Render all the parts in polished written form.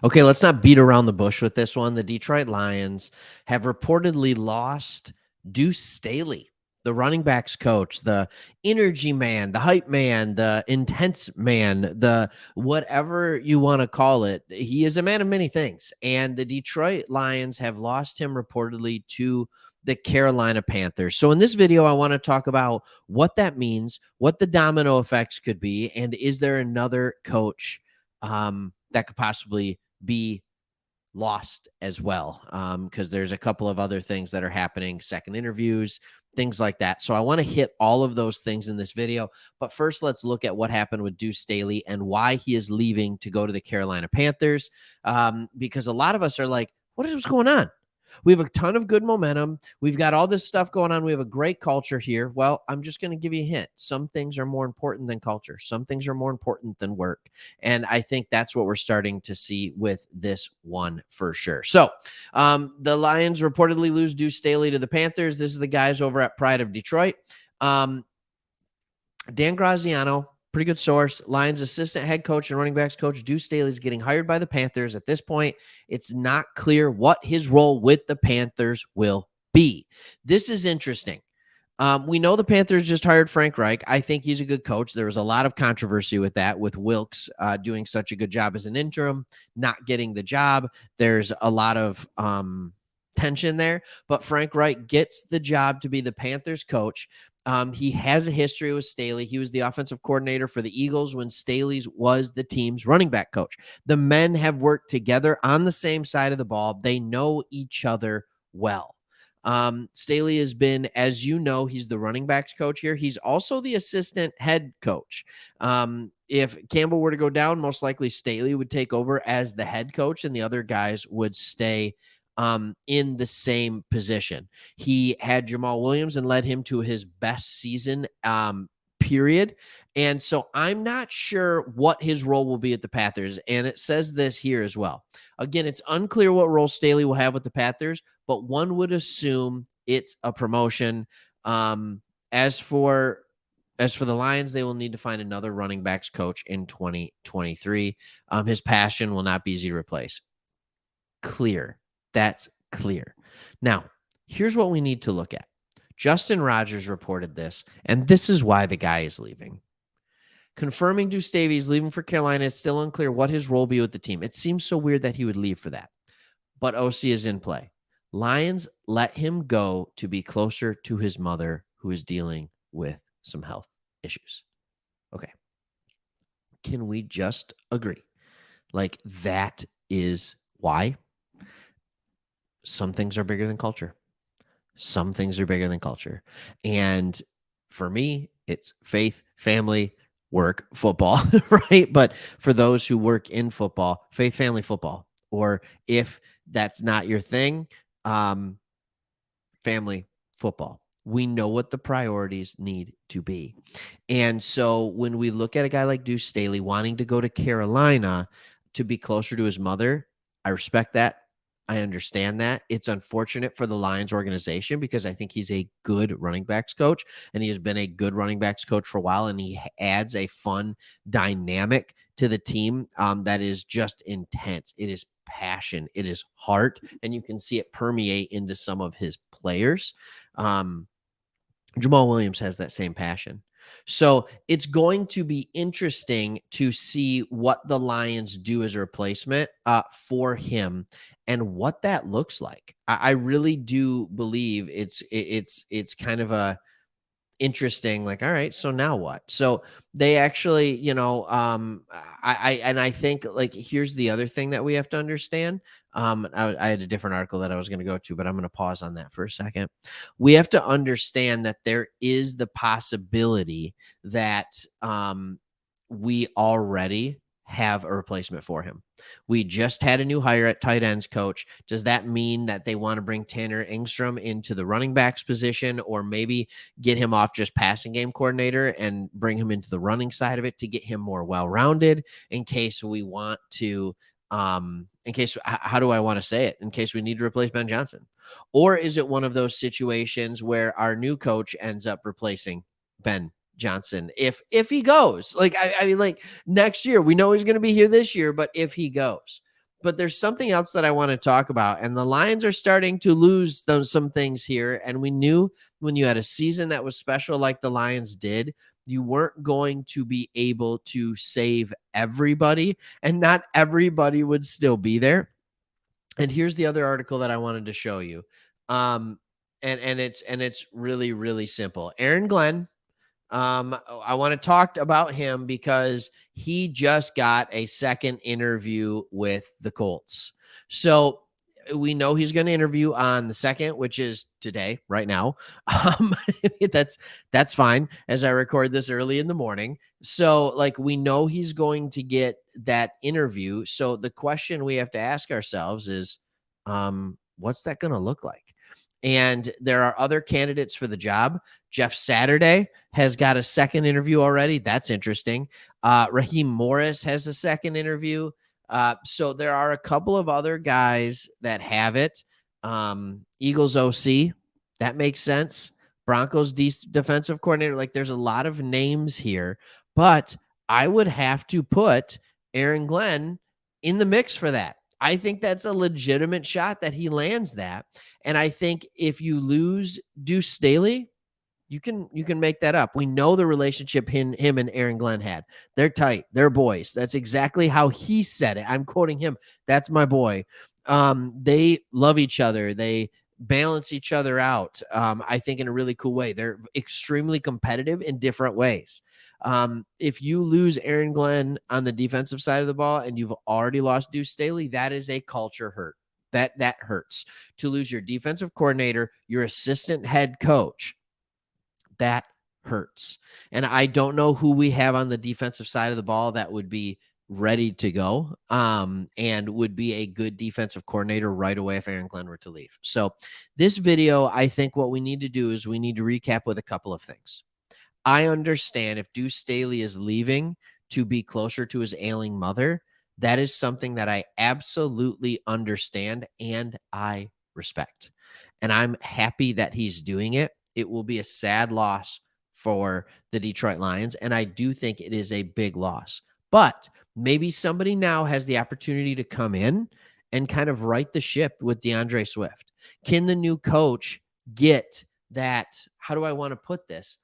Okay, let's not beat around the bush with this one. The Detroit Lions have reportedly lost Deuce Staley, the running backs coach, the energy man, the hype man, the intense man, the whatever you want to call it. He is a man of many things. And the Detroit Lions have lost him reportedly to the Carolina Panthers. So in this video, I want to talk about what that means, what the domino effects could be, and is there another coach that could possibly be lost as well, because there's a couple of other things that are happening, second interviews, things like that. So I want to hit all of those things in this video. But first, let's look at what happened with Duce Staley and why he is leaving to go to the Carolina Panthers, because a lot of us are like, what is going on? We have a ton of good momentum. We've got all this stuff going on. We have a great culture here. Well, I'm just going to give you a hint. Some things are more important than culture. Some things are more important than work. And I think that's what we're starting to see with this one for sure. So the Lions reportedly lose Duce Staley to the Panthers. This is the guys over at Pride of Detroit. Dan Graziano, pretty good source. Lions assistant head coach and running backs coach Deuce Staley is getting hired by the Panthers. At this point, it's not clear what his role with the Panthers will be. This is interesting. We know the Panthers just hired Frank Reich. I think he's a good coach. There was a lot of controversy with that, with Wilkes doing such a good job as an interim, not getting the job. There's a lot of tension there, but Frank Reich gets the job to be the Panthers coach. He has a history with Staley. He was the offensive coordinator for the Eagles when Staley was the team's running back coach. The men have worked together on the same side of the ball. They know each other well. Staley has been, as you know, he's the running backs coach here. He's also the assistant head coach. If Campbell were to go down, most likely Staley would take over as the head coach and the other guys would stay in the same position. He had Jamal Williams and led him to his best season, period. And so I'm not sure what his role will be at the Panthers. And it says this here as well. Again, it's unclear what role Staley will have with the Panthers, but one would assume it's a promotion. As for the Lions, they will need to find another running backs coach in 2023. His passion will not be easy to replace. Clear. That's clear. Now, here's what we need to look at. Justin Rogers reported this, and this is why the guy is leaving. Confirming Deuce Staley is leaving for Carolina. It's still unclear what his role will be with the team. It seems so weird that he would leave for that, but OC is in play. Lions let him go to be closer to his mother, who is dealing with some health issues. Okay. Can we just agree? Like, that is why? Some things are bigger than culture. Some things are bigger than culture. And for me, it's faith, family, work, football, right? But for those who work in football, faith, family, football. Or if that's not your thing, family, football. We know what the priorities need to be. And so when we look at a guy like Deuce Staley wanting to go to Carolina to be closer to his mother, I respect that. I understand that. It's unfortunate for the Lions organization because I think he's a good running backs coach, and he has been a good running backs coach for a while, and he adds a fun dynamic to the team that is just intense. It is passion. It is heart, and you can see it permeate into some of his players. Jamal Williams has that same passion. So it's going to be interesting to see what the Lions do as a replacement for him and what that looks like. I really do believe it's kind of a interesting, like, all right, so now what? So they actually, I think, like, here's the other thing that we have to understand. I had a different article that I was going to go to, but I'm going to pause on that for a second. We have to understand that there is the possibility that we already have a replacement for him. We just had a new hire at tight ends coach. Does that mean that they want to bring Tanner Engstrom into the running backs position, or maybe get him off just passing game coordinator and bring him into the running side of it to get him more well-rounded in case we want to, how do I want to say it? In case we need to replace Ben Johnson? Or is it one of those situations where our new coach ends up replacing Ben Johnson if he goes? Like, I mean, like, next year, we know he's going to be here this year, but if he goes, But there's something else that I want to talk about, and the Lions are starting to lose some things here. And we knew when you had a season that was special like the Lions did, you weren't going to be able to save everybody, and not everybody would still be there. And here's the other article that I wanted to show you. Um, and it's really, really simple. Aaron Glenn, I want to talk about him because he just got a second interview with the Colts. So we know he's going to interview on the second, which is today, right now. Um, that's that's fine as I record this early in the morning. So like we know he's going to get that interview. So the question we have to ask ourselves is, what's that going to look like? And there are other candidates for the job. Jeff Saturday has got a second interview already. That's interesting. Raheem Morris has a second interview. So there are a couple of other guys that have it. Eagles OC, that makes sense. Broncos defensive coordinator. Like there's a lot of names here, but I would have to put Aaron Glenn in the mix for that. I think that's a legitimate shot that he lands that. And I think if you lose Duce Staley, you can make that up. We know the relationship him and Aaron Glenn had. They're tight. They're boys. That's exactly how he said it. I'm quoting him. That's my boy. They love each other. They balance each other out. I think in a really cool way. They're extremely competitive in different ways. If you lose Aaron Glenn on the defensive side of the ball and you've already lost Duce Staley, that is a culture hurt. That hurts. To lose your defensive coordinator, your assistant head coach, that hurts. And I don't know who we have on the defensive side of the ball that would be ready to go and would be a good defensive coordinator right away if Aaron Glenn were to leave. So this video, I think what we need to do is we need to recap with a couple of things. I understand if Deuce Staley is leaving to be closer to his ailing mother, that is something that I absolutely understand and I respect. And I'm happy that he's doing it. It will be a sad loss for the Detroit Lions, and I do think it is a big loss. But maybe somebody now has the opportunity to come in and kind of right the ship with DeAndre Swift. Can the new coach get that? How do I want to put this?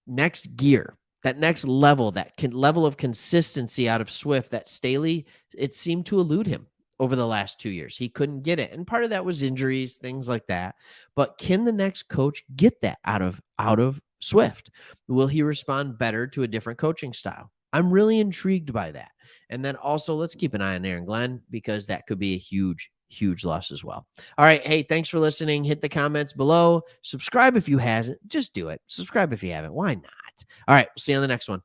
Next gear, that next level, level of consistency out of Swift that Staley, it seemed to elude him over the last 2 years. He couldn't get it. And part of that was injuries, things like that. But can the next coach get that out of Swift? Will he respond better to a different coaching style? I'm really intrigued by that. And then also let's keep an eye on Aaron Glenn because that could be a huge loss as well. All right. Hey, thanks for listening. Hit the comments below. Subscribe if you hasn't. Just do it. Subscribe if you haven't. Why not? All right. See you on the next one.